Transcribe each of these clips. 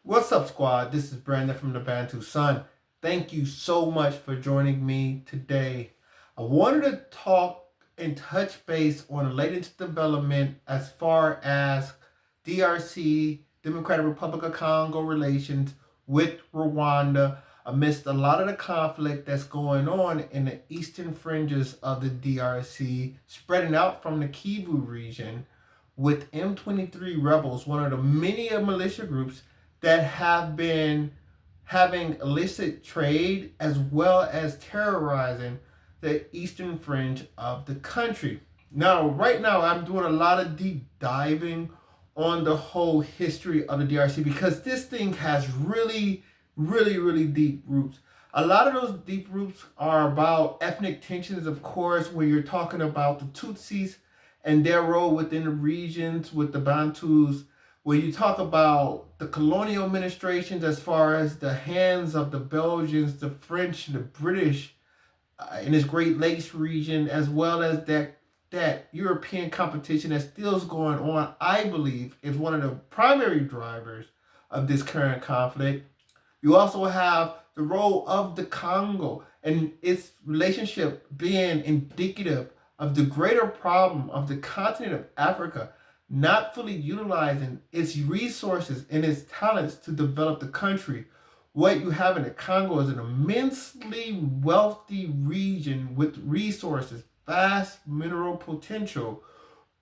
What's up, squad? This is Brandon from the Bantu Sun. Thank you so much for joining me today. I wanted to talk and touch base on the latest development as far as DRC, Democratic Republic of Congo relations with Rwanda amidst a lot of the conflict that's going on in the eastern fringes of the DRC, spreading out from the Kivu region with M23 rebels, one of the many militia groups that have been having illicit trade as well as terrorizing the eastern fringe of the country. Now, right now, I'm doing a lot of deep diving on the whole history of the DRC because this thing has really deep roots. A lot of those deep roots are about ethnic tensions, of course, when you're talking about the Tutsis and their role within the regions with the Bantus, when you talk about the colonial administrations as far as the hands of the Belgians, the French, the British in this Great Lakes region, as well as that European competition that still is going on, I believe, is one of the primary drivers of this current conflict. You also have the role of the Congo and its relationship being indicative of the greater problem of the continent of Africa not fully utilizing its resources and its talents to develop the country. What you have in the Congo is an immensely wealthy region with resources, vast mineral potential,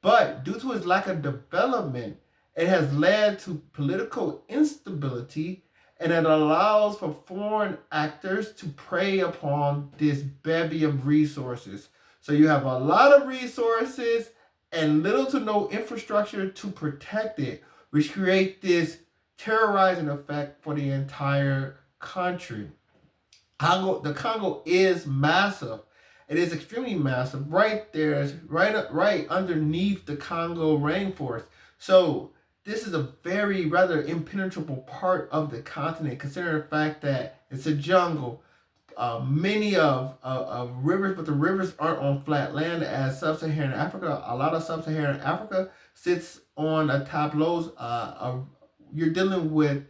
but due to its lack of development, it has led to political instability and it allows for foreign actors to prey upon this bevy of resources. So you have a lot of resources and little to no infrastructure to protect it, which create this terrorizing effect for the entire country. The Congo is massive. It is extremely massive. Right there, right underneath the Congo rainforest. So this is a very rather impenetrable part of the continent, considering the fact that it's a jungle. Many of rivers, but the rivers aren't on flat land as sub-Saharan Africa. A lot of sub-Saharan Africa sits on a tableaus. You're dealing with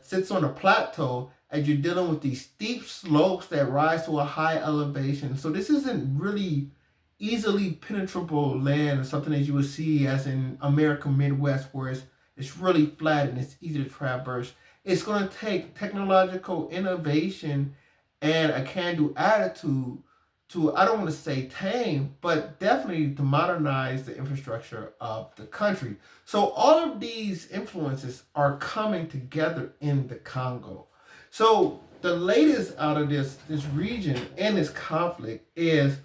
sits on a plateau as you're dealing with these steep slopes that rise to a high elevation. So this isn't really easily penetrable land or something that you would see as in American Midwest where it's really flat and it's easy to traverse. It's going to take technological innovation and a can-do attitude to, I don't want to say tame, but definitely to modernize the infrastructure of the country. So all of these influences are coming together in the Congo. So the latest out of this region and this conflict is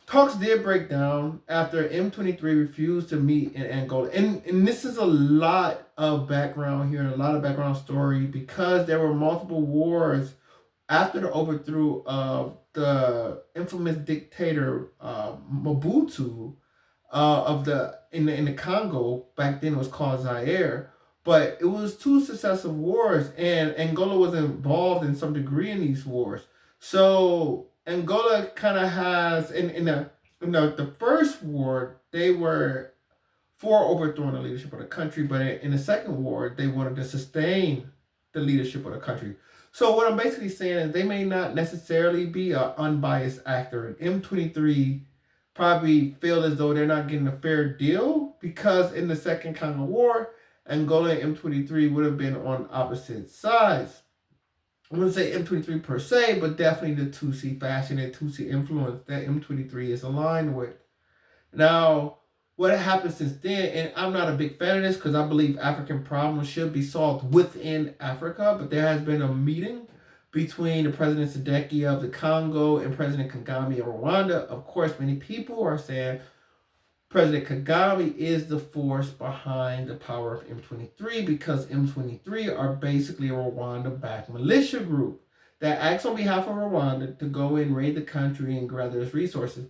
talks did break down after M23 refused to meet in Angola. And this is a lot of background here, a lot of background story because there were multiple wars after the overthrow of the infamous dictator Mobutu of the in the Congo. Back then it was called Zaire. But it was two successive wars, and Angola was involved in some degree in these wars. So Angola kind of has in the first war they were for overthrowing the leadership of the country, but in the second war they wanted to sustain the leadership of the country. So what I'm basically saying is they may not necessarily be an unbiased actor. And M23 probably feel as though they're not getting a fair deal because in the Second Congo War, Angola and M23 would have been on opposite sides. I wouldn't say M23 per se, but definitely the Tutsi fashion and Tutsi influence that M23 is aligned with. Now, what happened since then, and I'm not a big fan of this because I believe African problems should be solved within Africa, but there has been a meeting between the President Sadeki of the Congo and President Kagame of Rwanda. Of course, many people are saying President Kagame is the force behind the power of M23 because M23 are basically a Rwanda-backed militia group that acts on behalf of Rwanda to go and raid the country and gather its resources.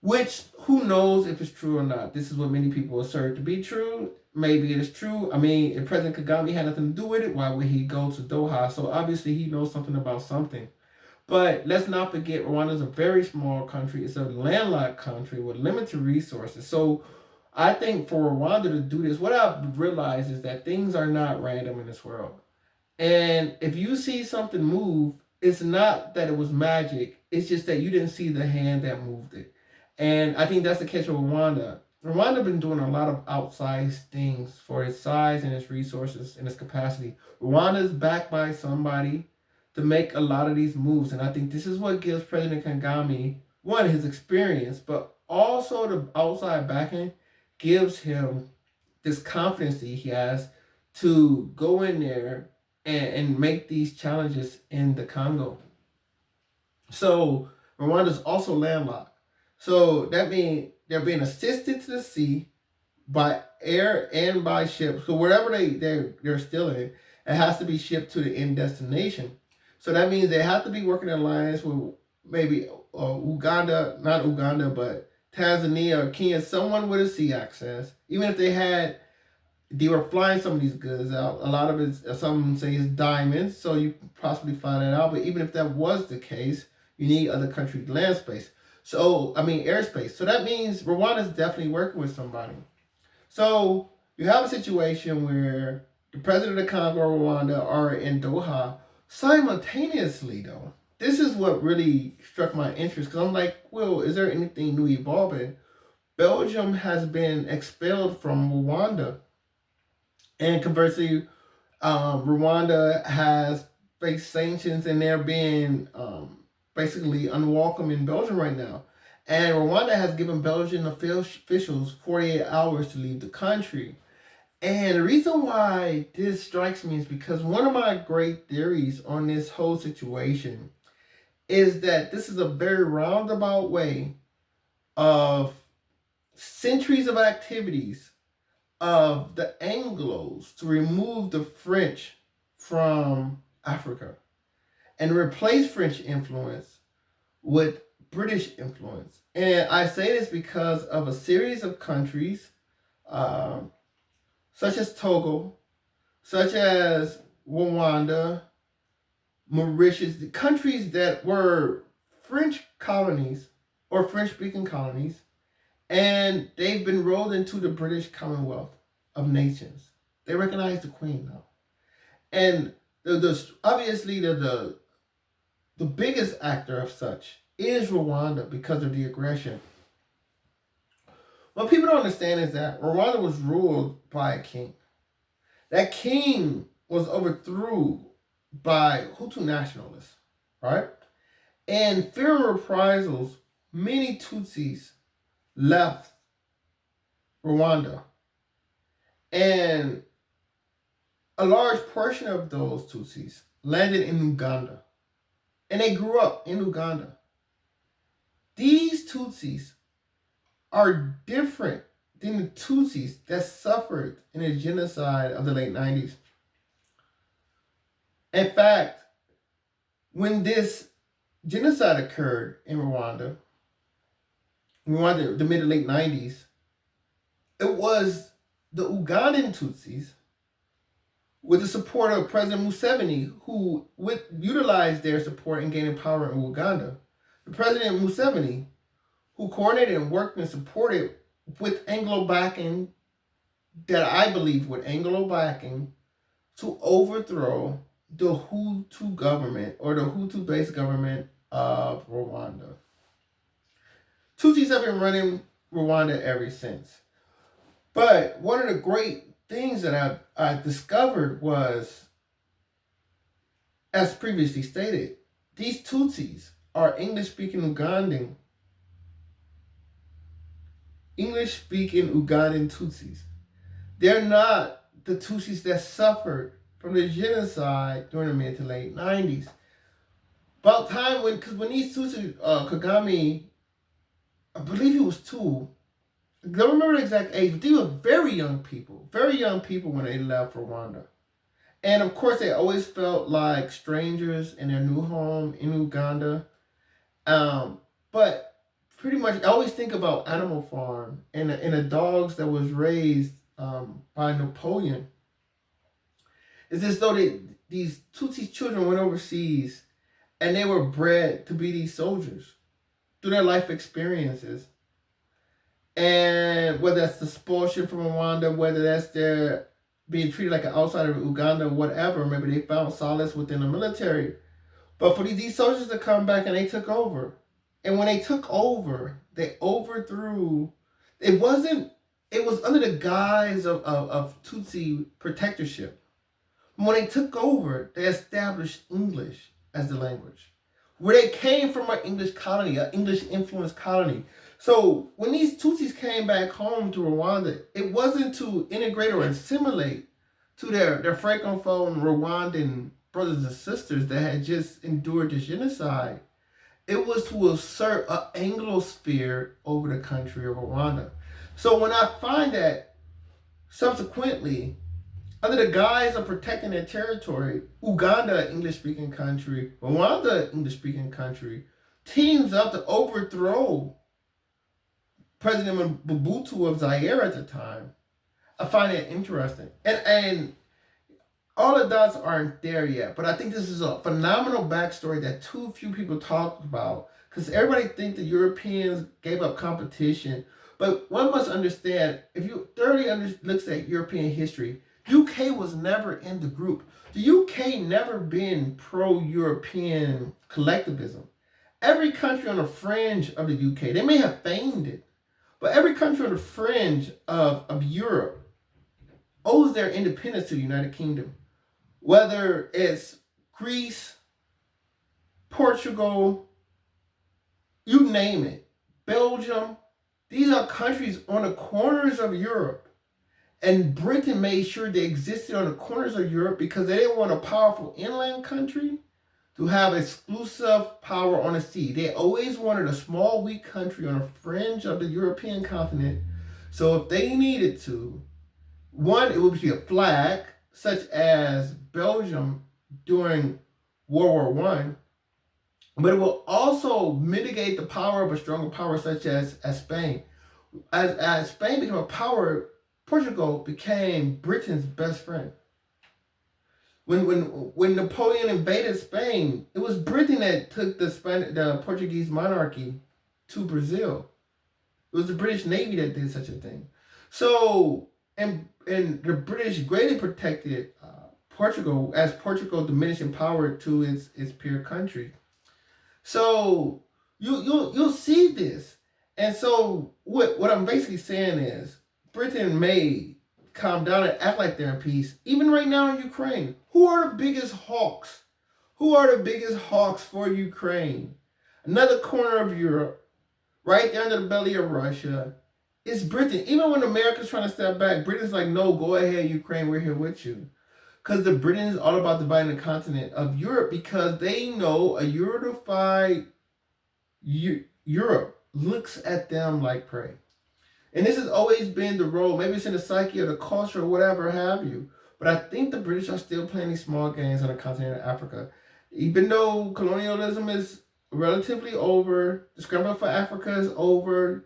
Which, who knows if it's true or not? This is what many people assert to be true. Maybe it is true. I mean, if President Kagame had nothing to do with it, why would he go to Doha? So obviously he knows something about something. But let's not forget, Rwanda is a very small country. It's a landlocked country with limited resources. So I think for Rwanda to do this, what I've realized is that things are not random in this world. And if you see something move, it's not that it was magic. It's just that you didn't see the hand that moved it. And I think that's the case with Rwanda. Rwanda been doing a lot of outsized things for its size and its resources and its capacity. Rwanda is backed by somebody to make a lot of these moves. And I think this is what gives President Kagame, one, his experience, but also the outside backing gives him this confidence that he has to go in there and make these challenges in the Congo. So Rwanda is also landlocked. So that means they're being assisted to the sea by air and by ship. So wherever they're still in, it has to be shipped to the end destination. So that means they have to be working in alliance with maybe Uganda, not Uganda, but Tanzania or Kenya, someone with a sea access. Even if they were flying some of these goods out. A lot of it, some say it's diamonds, so you can possibly find that out. But even if that was the case, you need other countries' land space. So, I mean, airspace. So that means Rwanda is definitely working with somebody. So you have a situation where the president of Congo or Rwanda are in Doha simultaneously, though. This is what really struck my interest because I'm like, well, is there anything new evolving? Belgium has been expelled from Rwanda. And conversely, Rwanda has faced sanctions and they're being basically unwelcome in Belgium right now. And Rwanda has given Belgian officials 48 hours to leave the country. And the reason why this strikes me is because one of my great theories on this whole situation is that this is a very roundabout way of centuries of activities of the Anglos to remove the French from Africa and replace French influence with British influence. And I say this because of a series of countries, such as Togo, such as Rwanda, Mauritius, the countries that were French colonies or French speaking colonies, and they've been rolled into the British Commonwealth of Nations. They recognize the Queen now. And obviously the biggest actor of such is Rwanda because of the aggression. What people don't understand is that Rwanda was ruled by a king. That king was overthrown by Hutu nationalists, right? And fearing reprisals, many Tutsis left Rwanda. And a large portion of those Tutsis landed in Uganda. And they grew up in Uganda. These Tutsis are different than the Tutsis that suffered in the genocide of the late 90s. In fact, when this genocide occurred in Rwanda, the mid to late 90s, it was the Ugandan Tutsis with the support of President Museveni, who utilized their support in gaining power in Uganda. The President Museveni, who coordinated and worked and supported with Anglo backing, that I believe with Anglo backing, to overthrow the Hutu government or the Hutu-based government of Rwanda. Tutsis have been running Rwanda ever since. But one of the great things that I discovered was, as previously stated, these Tutsis are English-speaking Ugandan Tutsis. They're not the Tutsis that suffered from the genocide during the mid to late 90s. About time because when these Tutsis, Kagame, I believe he was 2. I don't remember the exact age, but they were very young people when they left Rwanda. And of course, they always felt like strangers in their new home in Uganda. But pretty much, I always think about Animal Farm and the dogs that was raised by Napoleon. It's as though these Tutsi children went overseas and they were bred to be these soldiers through their life experiences. And whether that's the expulsion from Rwanda, whether that's their being treated like an outsider of Uganda, whatever, maybe they found solace within the military. But for these soldiers to come back and they took over. And when they took over, they overthrew. It wasn't, it was under the guise of Tutsi protectorship. When they took over, they established English as the language. Where they came from an English colony, an English influenced colony. So when these Tutsis came back home to Rwanda, it wasn't to integrate or assimilate to their Francophone Rwandan brothers and sisters that had just endured this genocide. It was to assert an Anglosphere over the country of Rwanda. So when I find that subsequently, under the guise of protecting their territory, Uganda, English-speaking country, Rwanda, English-speaking country, teams up to overthrow President Mobutu of Zaire at the time. I find it interesting. And all the dots aren't there yet, but I think this is a phenomenal backstory that too few people talk about, because everybody thinks the Europeans gave up competition. But one must understand, if you thoroughly looks at European history, UK was never in the group. The UK never been pro-European collectivism. Every country on the fringe of the UK, they may have feigned it, but every country on the fringe of Europe owes their independence to the United Kingdom. Whether it's Greece, Portugal, you name it, Belgium, these are countries on the corners of Europe. And Britain made sure they existed on the corners of Europe because they didn't want a powerful inland country to have exclusive power on the sea. They always wanted a small, weak country on the fringe of the European continent. So if they needed to, one, it would be a flag, such as Belgium during World War I, but it will also mitigate the power of a stronger power such as Spain. As Spain became a power, Portugal became Britain's best friend. When Napoleon invaded Spain, it was Britain that took the Portuguese monarchy to Brazil. It was the British Navy that did such a thing. So, and the British greatly protected Portugal as Portugal diminished in power to its peer country. So you'll see this, and so what I'm basically saying is Britain may calm down and act like they're in peace. Even right now in Ukraine, who are the biggest hawks? Who are the biggest hawks for Ukraine? Another corner of Europe, right there under the belly of Russia. It's Britain. Even when America's trying to step back, Britain's like, no, go ahead, Ukraine, we're here with you. Because the Britain is all about dividing the continent of Europe because they know a unified Europe looks at them like prey. And this has always been the role. Maybe it's in the psyche or the culture or whatever have you. But I think the British are still playing these small games on the continent of Africa. Even though colonialism is relatively over, the scramble for Africa is over,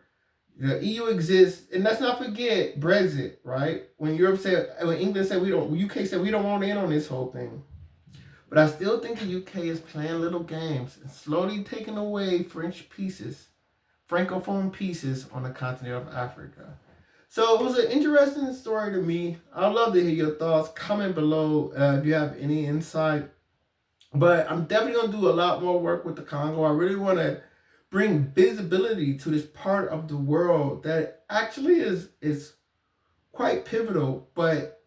the EU exists, and let's not forget Brexit, right? When England said UK said we don't want in on this whole thing. But I still think the UK is playing little games and slowly taking away French pieces, Francophone pieces on the continent of Africa. So it was an interesting story to me. I'd love to hear your thoughts. Comment below if you have any insight. But I'm definitely going to do a lot more work with the Congo. I really want to bring visibility to this part of the world that actually is quite pivotal, but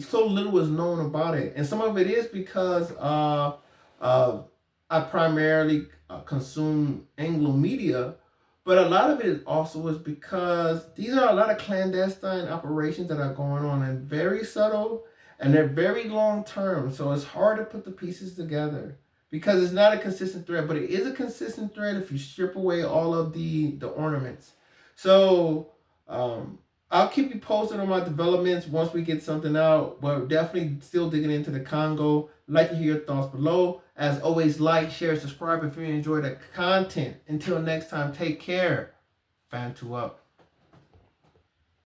so little is known about it. And some of it is because I primarily consume Anglo media, but a lot of it also is because these are a lot of clandestine operations that are going on and very subtle and they're very long term. So it's hard to put the pieces together because it's not a consistent thread, but it is a consistent thread if you strip away all of the ornaments. So I'll keep you posted on my developments once we get something out, but definitely still digging into the Congo. I'd like to hear your thoughts below. As always, like, share, subscribe if you enjoy the content. Until next time, take care. Bantu up.